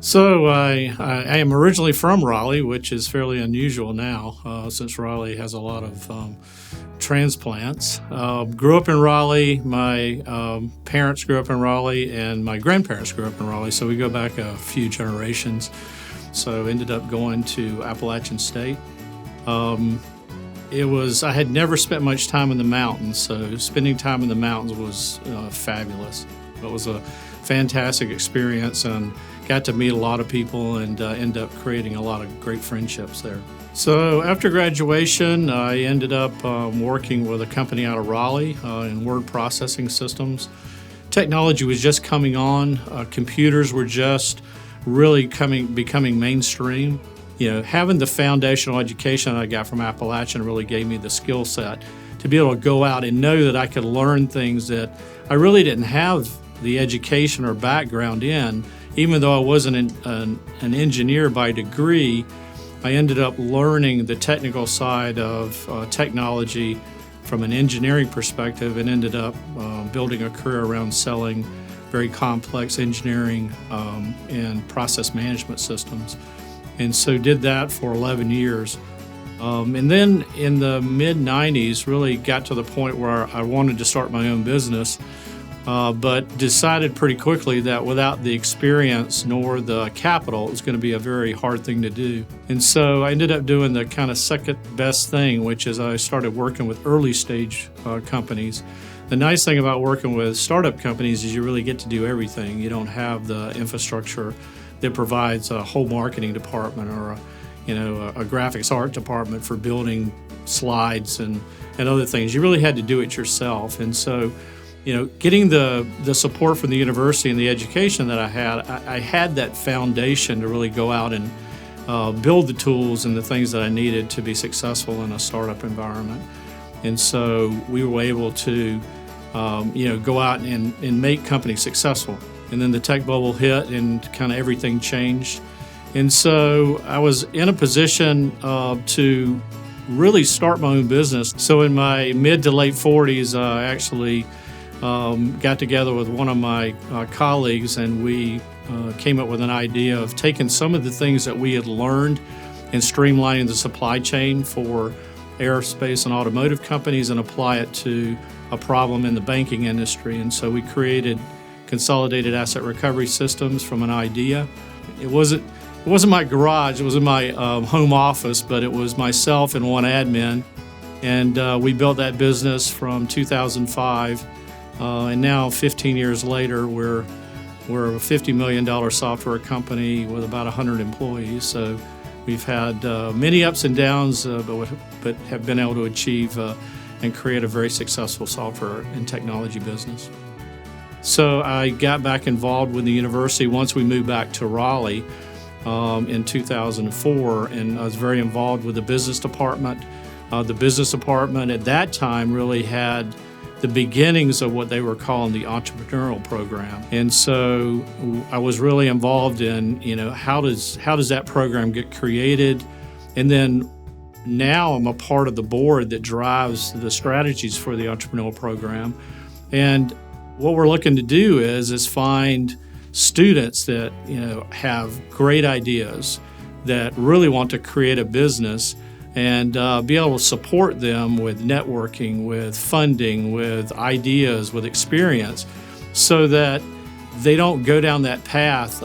So I am originally from Raleigh, which is fairly unusual now since Raleigh has a lot of transplants. Grew up in Raleigh. My parents grew up in Raleigh, and my grandparents grew up in Raleigh. So we go back a few generations. So ended up going to Appalachian State. I had never spent much time in the mountains, so spending time in the mountains was fabulous. It was a fantastic experience and got to meet a lot of people and end up creating a lot of great friendships there. So after graduation, I ended up working with a company out of Raleigh in word processing systems. Technology was just coming on. Computers were just really becoming mainstream. Having the foundational education I got from Appalachian really gave me the skill set to be able to go out and know that I could learn things that I really didn't have the education or background in. Even though I wasn't an engineer by degree, I ended up learning the technical side of technology from an engineering perspective and ended up building a career around selling very complex engineering and process management systems. And so did that for 11 years. And then in the mid-90s, really got to the point where I wanted to start my own business, but decided pretty quickly that without the experience nor the capital, it was going to be a very hard thing to do. And so I ended up doing the kind of second best thing, which is I started working with early stage companies. The nice thing about working with startup companies is you really get to do everything. You don't have the infrastructure that provides a whole marketing department or a graphics art department for building slides and other things. You really had to do it yourself. And so getting the support from the university and the education that I had that foundation to really go out and build the tools and the things that I needed to be successful in a startup environment. And so we were able to, go out and make companies successful. And then the tech bubble hit and kind of everything changed. And so I was in a position to really start my own business. So in my mid to late 40s, I actually got together with one of my colleagues, and we came up with an idea of taking some of the things that we had learned and streamlining the supply chain for aerospace and automotive companies and apply it to a problem in the banking industry. And so we created consolidated asset recovery systems from an idea. It wasn't my garage, it was in my home office, but it was myself and one admin. And we built that business from 2005. And now 15 years later, we're a $50 million software company with about 100 employees. So we've had many ups and downs, but have been able to achieve and create a very successful software and technology business. So I got back involved with the university once we moved back to Raleigh in 2004, and I was very involved with the business department. The business department at that time really had the beginnings of what they were calling the entrepreneurial program. And so I was really involved in, how does that program get created? And then now I'm a part of the board that drives the strategies for the entrepreneurial program. And what we're looking to do is find students that, have great ideas, that really want to create a business, and be able to support them with networking, with funding, with ideas, with experience, so that they don't go down that path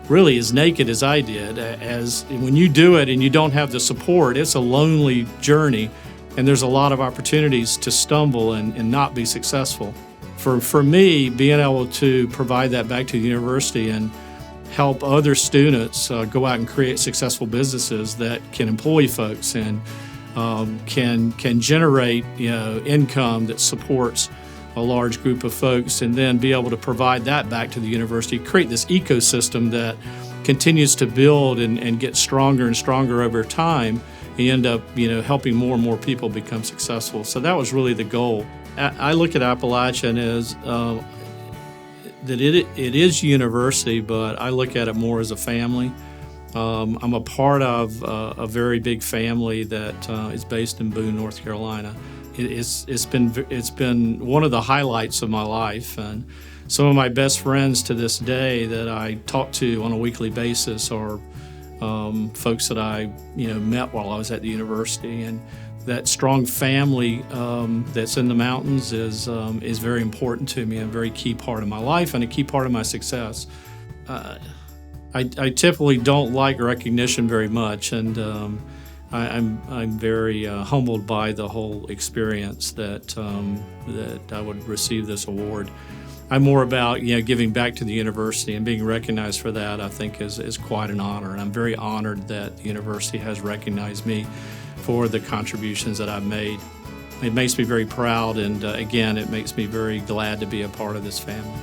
really as naked as I did. As when you do it and you don't have the support, it's a lonely journey, and there's a lot of opportunities to stumble and not be successful. For me, being able to provide that back to the university and help other students go out and create successful businesses that can employ folks and can generate income that supports a large group of folks, and then be able to provide that back to the university, create this ecosystem that continues to build and get stronger and stronger over time, and end up helping more and more people become successful. So that was really the goal. I look at Appalachian as that it is university, but I look at it more as a family. I'm a part of a very big family that is based in Boone, North Carolina. It's been one of the highlights of my life, and Some of my best friends to this day that I talk to on a weekly basis are folks that I met while I was at the university, and that strong family that's in the mountains is very important to me, and a very key part of my life and a key part of my success. I typically don't like recognition very much, and I'm very humbled by the whole experience that I would receive this award. I'm more about giving back to the university, and being recognized for that I think is quite an honor, and I'm very honored that the university has recognized me for the contributions that I've made. It makes me very proud, and again, it makes me very glad to be a part of this family.